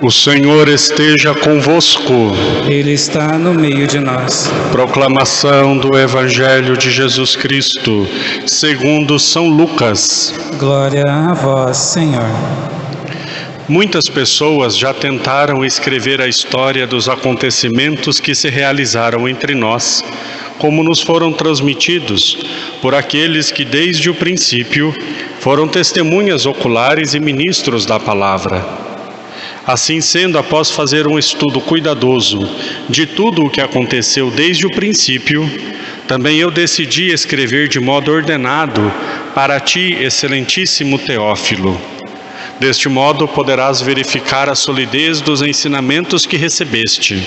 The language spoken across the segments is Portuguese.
O Senhor esteja convosco. Ele está no meio de nós. Proclamação do Evangelho de Jesus Cristo, segundo São Lucas. Glória a vós, Senhor. Muitas pessoas já tentaram escrever a história dos acontecimentos que se realizaram entre nós, como nos foram transmitidos por aqueles que desde o princípio foram testemunhas oculares e ministros da palavra. Assim sendo, após fazer um estudo cuidadoso de tudo o que aconteceu desde o princípio, também eu decidi escrever de modo ordenado para ti, excelentíssimo Teófilo. Deste modo poderás verificar a solidez dos ensinamentos que recebeste.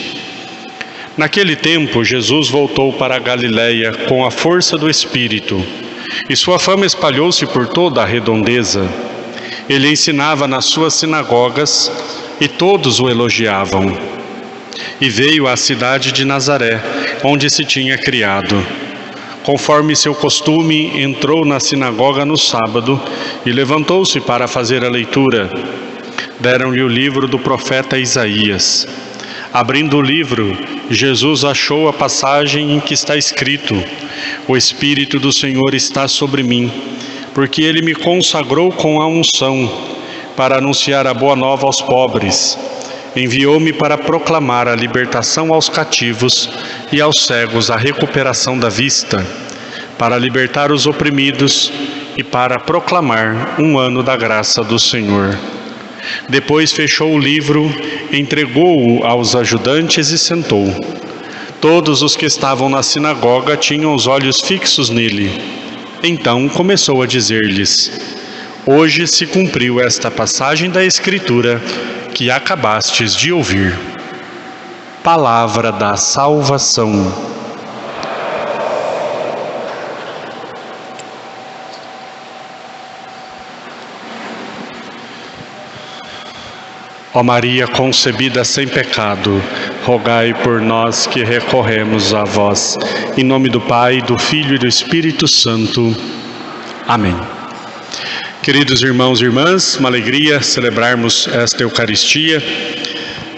Naquele tempo, Jesus voltou para a Galiléia com a força do Espírito, e sua fama espalhou-se por toda a redondeza. Ele ensinava nas suas sinagogas, e todos o elogiavam. E veio à cidade de Nazaré, onde se tinha criado. Conforme seu costume, entrou na sinagoga no sábado e levantou-se para fazer a leitura. Deram-lhe o livro do profeta Isaías. Abrindo o livro, Jesus achou a passagem em que está escrito: O Espírito do Senhor está sobre mim, porque Ele me consagrou com a unção para anunciar a boa nova aos pobres. Enviou-me para proclamar a libertação aos cativos e aos cegos a recuperação da vista, para libertar os oprimidos e para proclamar um ano da graça do Senhor. Depois fechou o livro, entregou-o aos ajudantes e sentou. Todos os que estavam na sinagoga tinham os olhos fixos nele. Então começou a dizer-lhes: Hoje se cumpriu esta passagem da Escritura que acabastes de ouvir. Palavra da salvação. Ó Maria concebida sem pecado, rogai por nós que recorremos a vós. Em nome do Pai, do Filho e do Espírito Santo. Amém. Queridos irmãos e irmãs, uma alegria celebrarmos esta Eucaristia.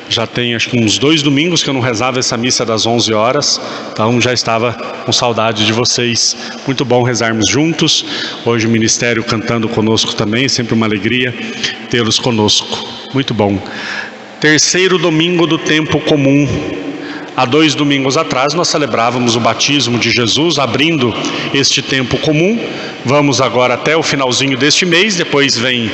Já tem acho que uns 2 domingos que eu não rezava essa missa das 11 horas, então já estava com saudade de vocês. Muito bom rezarmos juntos. Hoje o Ministério cantando conosco também, sempre uma alegria tê-los conosco. Muito bom. Terceiro domingo do tempo comum. Há 2 domingos atrás nós celebrávamos o batismo de Jesus, abrindo este tempo comum. Vamos agora até o finalzinho deste mês, depois vem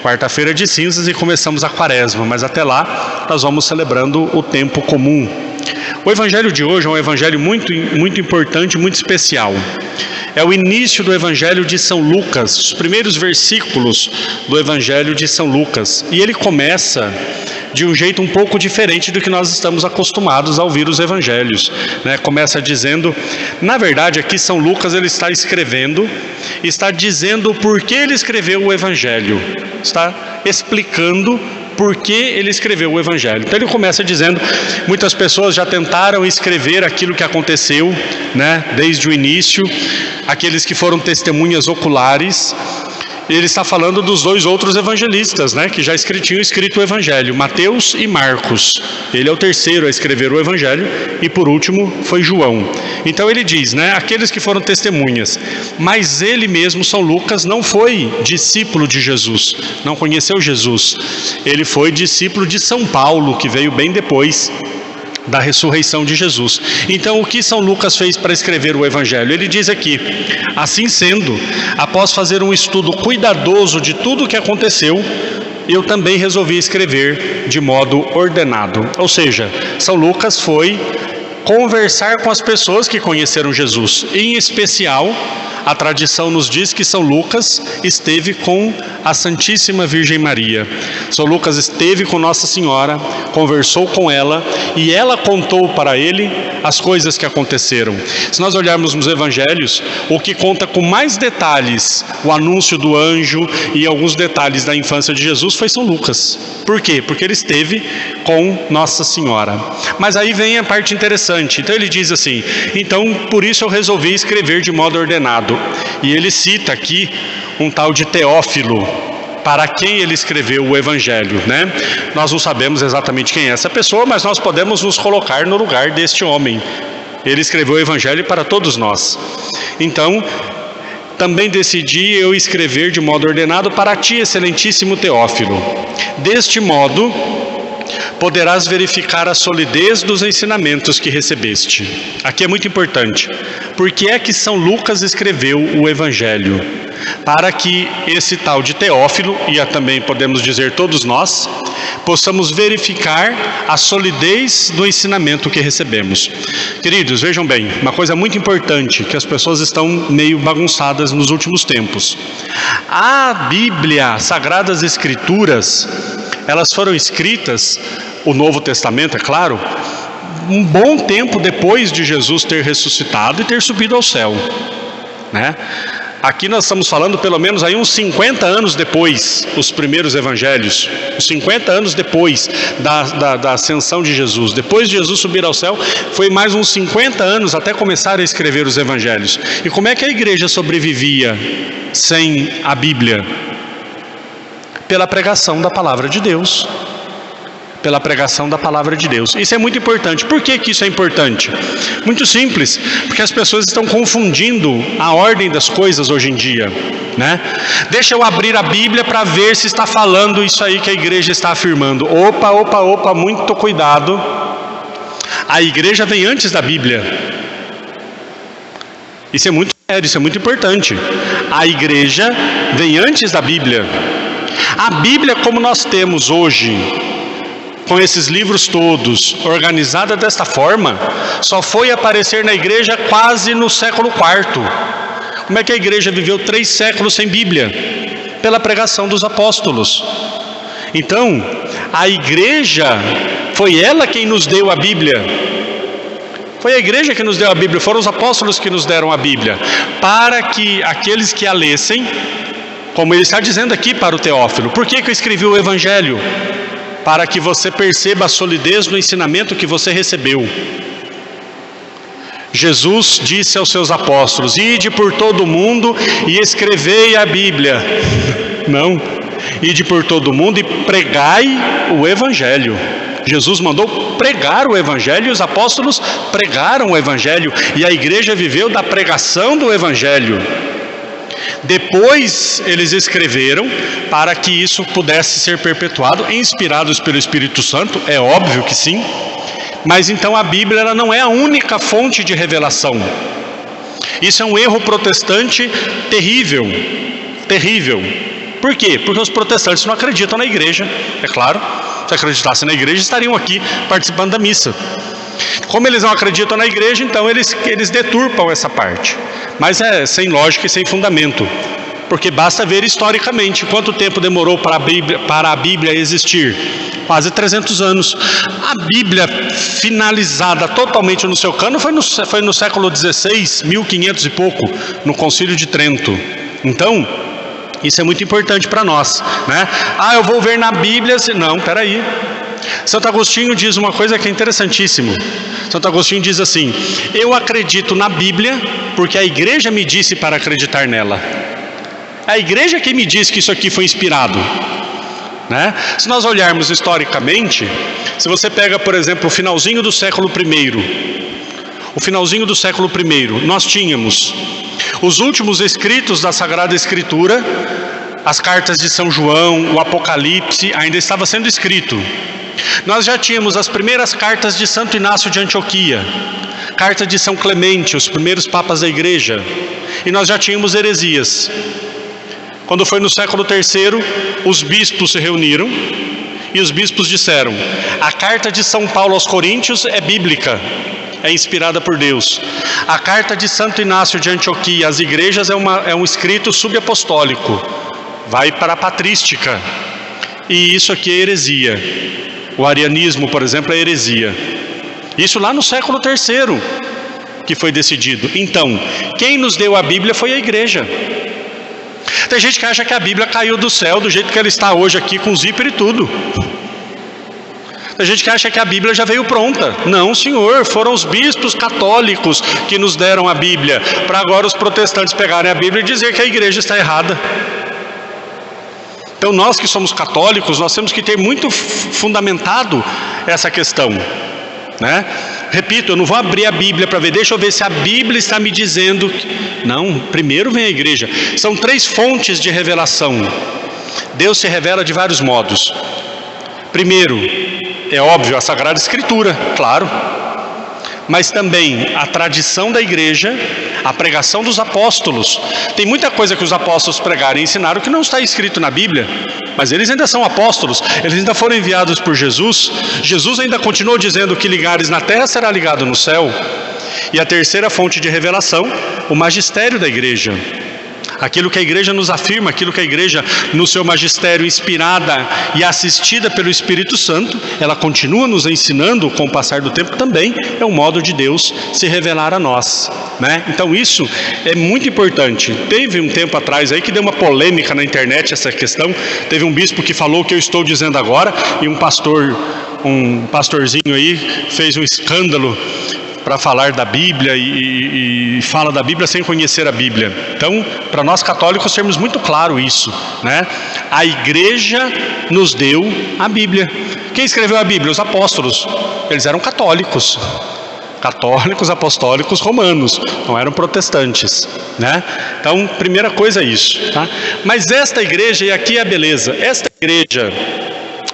quarta-feira de cinzas e começamos a quaresma, mas até lá nós vamos celebrando o tempo comum. O evangelho de hoje é um evangelho muito importante, muito especial. É o início do evangelho de São Lucas, os primeiros versículos do evangelho de São Lucas. E ele começa de um jeito um pouco diferente do que nós estamos acostumados a ouvir os evangelhos, né? Começa dizendo, na verdade aqui São Lucas ele está escrevendo, está dizendo por que ele escreveu o evangelho, está explicando por que ele escreveu o evangelho. Então ele começa dizendo, muitas pessoas já tentaram escrever aquilo que aconteceu, né, desde o início, aqueles que foram testemunhas oculares. Ele está falando dos 2 outros evangelistas, né, que já tinham escrito o evangelho, Mateus e Marcos. Ele é o terceiro a escrever o evangelho e por último foi João. Então ele diz, né, aqueles que foram testemunhas, mas ele mesmo, São Lucas, não foi discípulo de Jesus, não conheceu Jesus. Ele foi discípulo de São Paulo, que veio bem depois da ressurreição de Jesus. Então o que São Lucas fez para escrever o evangelho? Ele diz aqui: assim sendo, após fazer um estudo cuidadoso de tudo o que aconteceu, eu também resolvi escrever de modo ordenado. Ou seja, São Lucas foi conversar com as pessoas que conheceram Jesus. Em especial, a tradição nos diz que São Lucas esteve com a Santíssima Virgem Maria. São Lucas esteve com Nossa Senhora, conversou com ela e ela contou para ele as coisas que aconteceram. Se nós olharmos nos evangelhos, o que conta com mais detalhes o anúncio do anjo e alguns detalhes da infância de Jesus foi São Lucas. Por quê? Porque ele esteve com Nossa Senhora. Mas aí vem a parte interessante. Então ele diz assim: então por isso eu resolvi escrever de modo ordenado. E ele cita aqui um tal de Teófilo. para quem ele escreveu o Evangelho, né? Nós não sabemos exatamente quem é essa pessoa, mas nós podemos nos colocar no lugar deste homem. Ele escreveu o Evangelho para todos nós. Então, também decidi eu escrever de modo ordenado para ti, excelentíssimo Teófilo. Deste modo, poderás verificar a solidez dos ensinamentos que recebeste. Aqui é muito importante. Por que é que São Lucas escreveu o Evangelho? Para que esse tal de Teófilo, e também podemos dizer todos nós, possamos verificar a solidez do ensinamento que recebemos. Queridos, vejam bem, uma coisa muito importante, que as pessoas estão meio bagunçadas nos últimos tempos. A Bíblia, as Sagradas Escrituras, elas foram escritas, o Novo Testamento, é claro, um bom tempo depois de Jesus ter ressuscitado e ter subido ao céu, né? Aqui nós estamos falando pelo menos aí uns 50 anos depois, os primeiros evangelhos, uns 50 anos depois da ascensão de Jesus. Depois de Jesus subir ao céu, foi mais uns 50 anos até começar a escrever os evangelhos. E como é que a igreja sobrevivia sem a Bíblia? Pela pregação da palavra de Deus. Pela pregação da palavra de Deus. Isso é muito importante. Por que que isso é importante? Muito simples, porque as pessoas estão confundindo a ordem das coisas hoje em dia, né? Deixa eu abrir a Bíblia para ver se está falando isso aí que a igreja está afirmando. Opa, muito cuidado. A igreja vem antes da Bíblia. Isso é muito sério, isso é muito importante. A igreja vem antes da Bíblia. A Bíblia, como nós temos hoje, com esses livros todos, organizada desta forma, só foi aparecer na igreja quase no século IV. Como é que a igreja viveu 3 séculos sem Bíblia? Pela pregação dos apóstolos. Então, a igreja, foi ela quem nos deu a Bíblia. Foi a igreja que nos deu a Bíblia, foram os apóstolos que nos deram a Bíblia, para que aqueles que a lessem, como ele está dizendo aqui para o Teófilo. Por que que eu escrevi o Evangelho? Para que você perceba a solidez do ensinamento que você recebeu. Jesus disse aos seus apóstolos: ide por todo o mundo e escrevei a Bíblia. Não, ide por todo o mundo e pregai o Evangelho. Jesus mandou pregar o Evangelho e os apóstolos pregaram o Evangelho. E a igreja viveu da pregação do Evangelho. Depois eles escreveram para que isso pudesse ser perpetuado, inspirados pelo Espírito Santo, é óbvio que sim. Mas então a Bíblia ela não é a única fonte de revelação. Isso é um erro protestante terrível, terrível. Por quê? Porque os protestantes não acreditam na igreja, é claro. Se acreditassem na igreja, estariam aqui participando da missa. Como eles não acreditam na igreja, então eles deturpam essa parte. Mas é sem lógica e sem fundamento. Porque basta ver historicamente quanto tempo demorou para a Bíblia existir. Quase 300 anos. A Bíblia finalizada totalmente no seu cano foi no século XVI, 1500 e pouco, no Concílio de Trento. Então, isso é muito importante para nós, né? Eu vou ver na Bíblia. Não, peraí. Santo Agostinho diz uma coisa que é interessantíssimo. Santo Agostinho diz assim: eu acredito na Bíblia porque a igreja me disse para acreditar nela. A igreja que me diz que isso aqui foi inspirado, né? Se nós olharmos historicamente, se você pega, por exemplo, o finalzinho do século I, nós tínhamos os últimos escritos da Sagrada Escritura, as cartas de São João, o Apocalipse, ainda estava sendo escrito. Nós já tínhamos as primeiras cartas de Santo Inácio de Antioquia, carta de São Clemente, os primeiros papas da igreja, e nós já tínhamos heresias. Quando foi no século III, os bispos se reuniram e os bispos disseram: a carta de São Paulo aos Coríntios é bíblica, é inspirada por Deus. A carta de Santo Inácio de Antioquia às igrejas é um escrito subapostólico, vai para a patrística, e isso aqui é heresia. O arianismo, por exemplo, é heresia. Isso lá no século III que foi decidido. Então, quem nos deu a Bíblia foi a igreja. Tem gente que acha que a Bíblia caiu do céu do jeito que ela está hoje aqui, com zíper e tudo. Tem gente que acha que a Bíblia já veio pronta. Não, senhor, foram os bispos católicos que nos deram a Bíblia, para agora os protestantes pegarem a Bíblia e dizer que a igreja está errada. Então nós que somos católicos, nós temos que ter muito fundamentado essa questão, né? Repito, eu não vou abrir a Bíblia para ver, deixa eu ver se a Bíblia está me dizendo não, primeiro vem a igreja. São 3 fontes de revelação. Deus se revela de vários modos. Primeiro, é óbvio, a Sagrada Escritura, claro, mas também a tradição da igreja, a pregação dos apóstolos. Tem muita coisa que os apóstolos pregaram e ensinaram que não está escrito na Bíblia, mas eles ainda são apóstolos, eles ainda foram enviados por Jesus. Jesus ainda continuou dizendo: que ligares na terra será ligado no céu. E a terceira fonte de revelação, o magistério da igreja. Aquilo que a igreja nos afirma, aquilo que a igreja, no seu magistério, inspirada e assistida pelo Espírito Santo, ela continua nos ensinando com o passar do tempo, também é um modo de Deus se revelar a nós, né? Então isso é muito importante. Teve um tempo atrás aí que deu uma polêmica na internet essa questão. Teve um bispo que falou o que eu estou dizendo agora, e um pastorzinho aí fez um escândalo para falar da Bíblia e fala da Bíblia sem conhecer a Bíblia. Então, para nós católicos termos muito claro isso, né? A igreja nos deu a Bíblia. Quem escreveu a Bíblia? Os apóstolos. Eles eram católicos, apostólicos romanos, não eram protestantes, né? Então, primeira coisa é isso, tá? Mas esta igreja, e aqui é a beleza, esta igreja,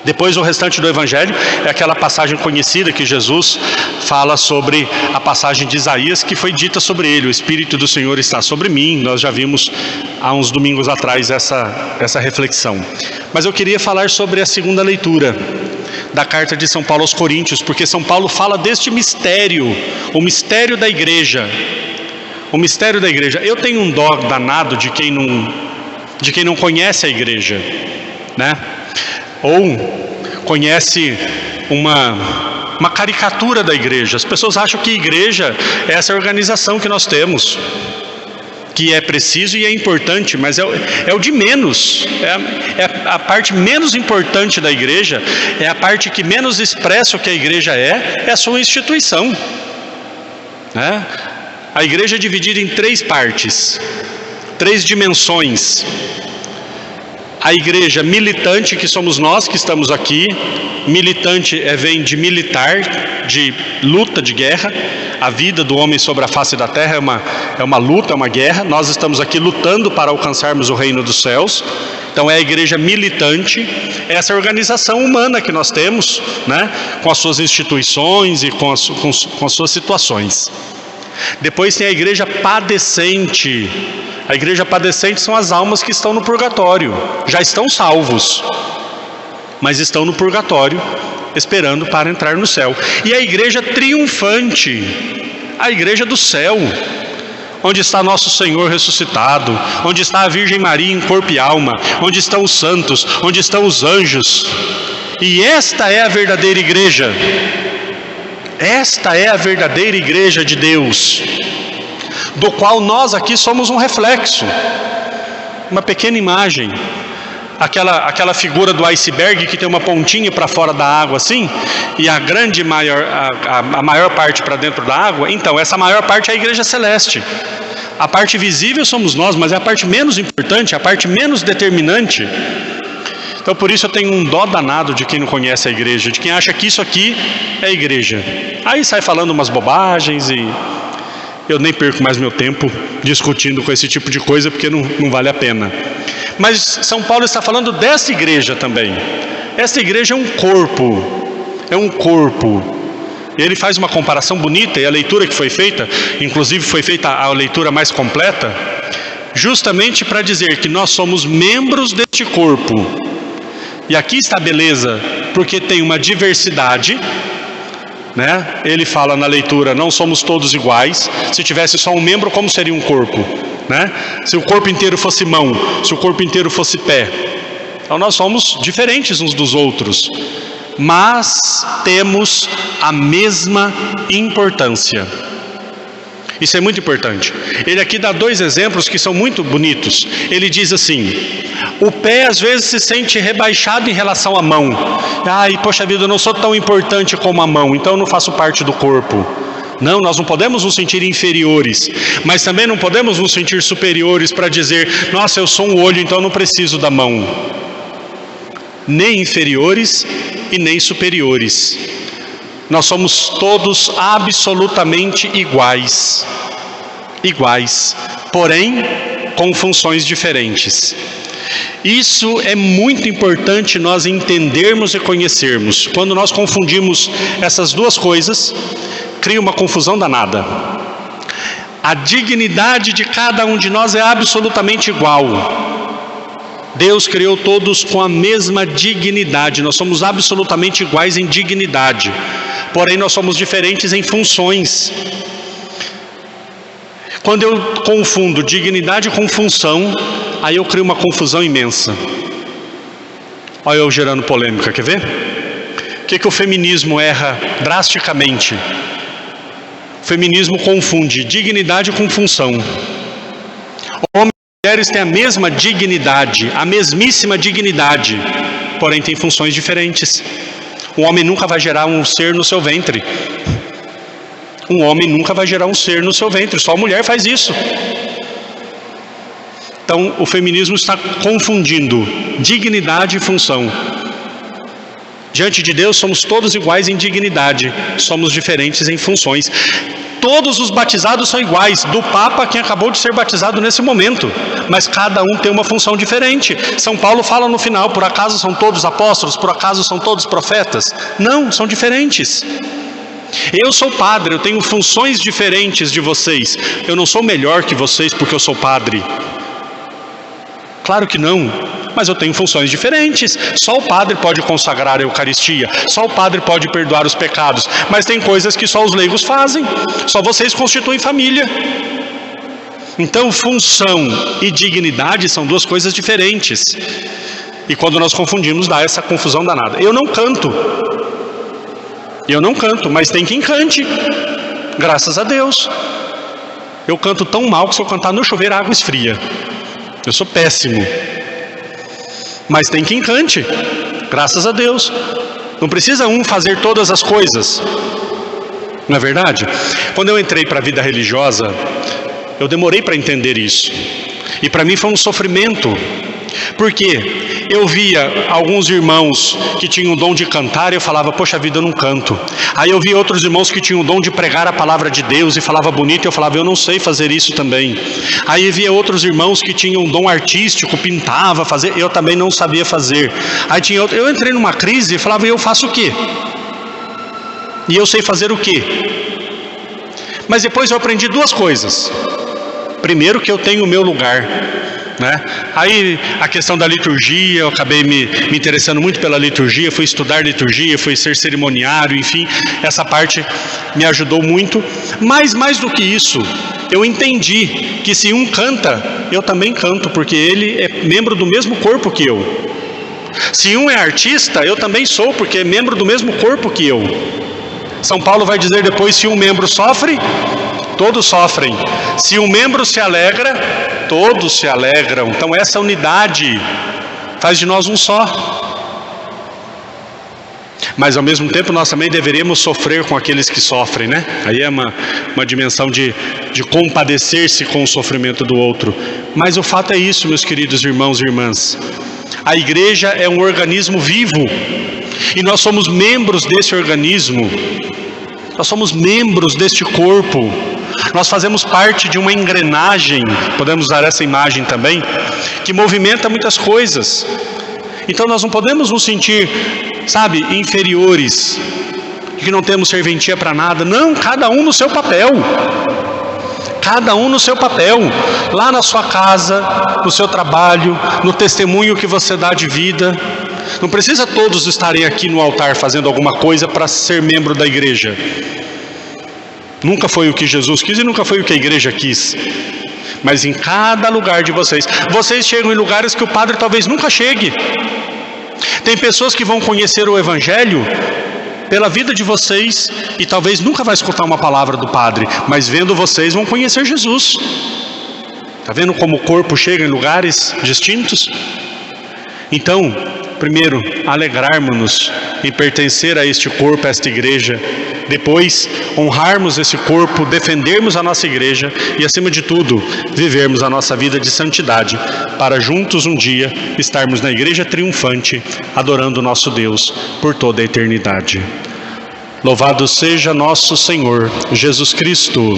depois o restante do Evangelho é aquela passagem conhecida que Jesus fala sobre a passagem de Isaías, que foi dita sobre ele: o Espírito do Senhor está sobre mim. Nós já vimos há uns domingos atrás essa reflexão. Mas eu queria falar sobre a segunda leitura da carta de São Paulo aos Coríntios, porque São Paulo fala deste mistério, o mistério da igreja. O mistério da igreja. Eu tenho um dó danado de quem não conhece a igreja, né? Ou conhece uma caricatura da igreja. As pessoas acham que igreja é essa organização que nós temos, que é preciso e é importante, mas é o de menos, é a parte menos importante da igreja, é a parte que menos expressa o que a igreja é a sua instituição, né? A igreja é dividida em 3 partes, 3 dimensões. A igreja militante, que somos nós que estamos aqui. Militante vem de militar, de luta, de guerra. A vida do homem sobre a face da terra é uma luta, é uma guerra. Nós estamos aqui lutando para alcançarmos o reino dos céus. Então é a igreja militante, essa organização humana que nós temos, né? Com as suas instituições e com as suas situações. Depois tem a igreja padecente. A igreja padecente são as almas que estão no purgatório, já estão salvos, mas estão no purgatório, esperando para entrar no céu. E a igreja triunfante, a igreja do céu, onde está nosso Senhor ressuscitado, onde está a Virgem Maria em corpo e alma, onde estão os santos, onde estão os anjos. E esta é a verdadeira igreja. Esta é a verdadeira igreja de Deus, do qual nós aqui somos um reflexo, uma pequena imagem. Aquela figura do iceberg que tem uma pontinha para fora da água assim, e a maior parte para dentro da água. Então essa maior parte é a igreja celeste. A parte visível somos nós, mas é a parte menos importante, a parte menos determinante. Então por isso eu tenho um dó danado de quem não conhece a igreja, de quem acha que isso aqui é a igreja. Aí sai falando umas bobagens e eu nem perco mais meu tempo discutindo com esse tipo de coisa, porque não vale a pena. Mas São Paulo está falando dessa igreja também. Essa igreja é um corpo. Ele faz uma comparação bonita, e a leitura que foi feita, inclusive foi feita a leitura mais completa, justamente para dizer que nós somos membros deste corpo. E aqui está a beleza, porque tem uma diversidade, né? Ele fala na leitura: não somos todos iguais. Se tivesse só um membro, como seria um corpo, né? Se o corpo inteiro fosse mão, se o corpo inteiro fosse pé. Então nós somos diferentes uns dos outros, mas temos a mesma importância. Isso é muito importante. Ele aqui dá 2 exemplos que são muito bonitos. Ele diz assim: o pé às vezes se sente rebaixado em relação à mão. Ai, poxa vida, eu não sou tão importante como a mão, então eu não faço parte do corpo. Não, nós não podemos nos sentir inferiores, mas também não podemos nos sentir superiores para dizer: nossa, eu sou um olho, então eu não preciso da mão. nem inferiores e nem superiores. Nós somos todos absolutamente iguais, porém com funções diferentes. Isso é muito importante nós entendermos e conhecermos. Quando nós confundimos essas duas coisas, cria uma confusão danada. A dignidade de cada um de nós é absolutamente igual. Deus criou todos com a mesma dignidade. Nós somos absolutamente iguais em dignidade, porém nós somos diferentes em funções. Quando eu confundo dignidade com função, aí eu crio uma confusão imensa. Olha eu gerando polêmica, quer ver? O que o feminismo erra drasticamente? O feminismo confunde dignidade com função. Homens e mulheres têm a mesma dignidade, a mesmíssima dignidade, porém têm funções diferentes. Um homem nunca vai gerar um ser no seu ventre. Um homem nunca vai gerar um ser no seu ventre, só a mulher faz isso. Então o feminismo está confundindo dignidade e função. Diante de Deus somos todos iguais em dignidade, somos diferentes em funções. Todos os batizados são iguais, do Papa quem acabou de ser batizado nesse momento, mas cada um tem uma função diferente. São Paulo fala no final, por acaso são todos apóstolos, por acaso são todos profetas? Não, são diferentes. Eu sou padre, eu tenho funções diferentes de vocês. Eu não sou melhor que vocês porque eu sou padre. Claro que não, mas eu tenho funções diferentes. Só o padre pode consagrar a Eucaristia, só o padre pode perdoar os pecados, mas tem coisas que só os leigos fazem, só vocês constituem família. Então função e dignidade são duas coisas diferentes, e quando nós confundimos dá essa confusão danada. Eu não canto, mas tem quem cante, graças a Deus. Eu canto tão mal que se eu cantar no chuveiro a água esfria. Eu sou péssimo, mas tem quem cante, graças a Deus. Não precisa um fazer todas as coisas, não é verdade? Quando eu entrei para a vida religiosa, eu demorei para entender isso, e para mim foi um sofrimento, porque eu via alguns irmãos que tinham o dom de cantar e eu falava, poxa vida, eu não canto. Aí eu via outros irmãos que tinham o dom de pregar a palavra de Deus e falava bonito, e eu falava, eu não sei fazer isso também. Aí eu via outros irmãos que tinham um dom artístico, pintava, fazia, eu também não sabia fazer. Aí tinha outro, eu entrei numa crise e falava, eu faço o quê? E eu sei fazer o quê? Mas depois eu aprendi duas coisas. Primeiro, que eu tenho o meu lugar, né? Aí a questão da liturgia, eu acabei me interessando muito pela liturgia, fui estudar liturgia, fui ser cerimoniário, enfim, essa parte me ajudou muito. Mas mais do que isso, eu entendi que se um canta, eu também canto, porque ele é membro do mesmo corpo que eu. Se um é artista, eu também sou, porque é membro do mesmo corpo que eu. São Paulo vai dizer depois, se um membro sofre, todos sofrem. Se um membro se alegra, todos se alegram. Então essa unidade faz de nós um só. Mas ao mesmo tempo nós também deveríamos sofrer com aqueles que sofrem, né? Aí é uma dimensão de compadecer-se com o sofrimento do outro. Mas o fato é isso, meus queridos irmãos e irmãs. A igreja é um organismo vivo. E nós somos membros desse organismo. Nós somos membros deste corpo. Nós fazemos parte de uma engrenagem, podemos usar essa imagem também, que movimenta muitas coisas. Então nós não podemos nos sentir, sabe, inferiores, que não temos serventia para nada. Não, cada um no seu papel. Cada um no seu papel, lá na sua casa, no seu trabalho, no testemunho que você dá de vida. Não precisa todos estarem aqui no altar fazendo alguma coisa para ser membro da igreja. Nunca foi o que Jesus quis e nunca foi o que a igreja quis. Mas em cada lugar de vocês chegam em lugares que o padre talvez nunca chegue. Tem pessoas que vão conhecer o evangelho pela vida de vocês e talvez nunca vai escutar uma palavra do padre, mas vendo vocês vão conhecer Jesus. Está vendo como o corpo chega em lugares distintos? Então, primeiro, alegrarmos-nos em pertencer a este corpo, a esta igreja, depois honrarmos esse corpo, defendermos a nossa igreja e, acima de tudo, vivermos a nossa vida de santidade, para juntos um dia estarmos na igreja triunfante, adorando o nosso Deus por toda a eternidade. Louvado seja nosso Senhor Jesus Cristo.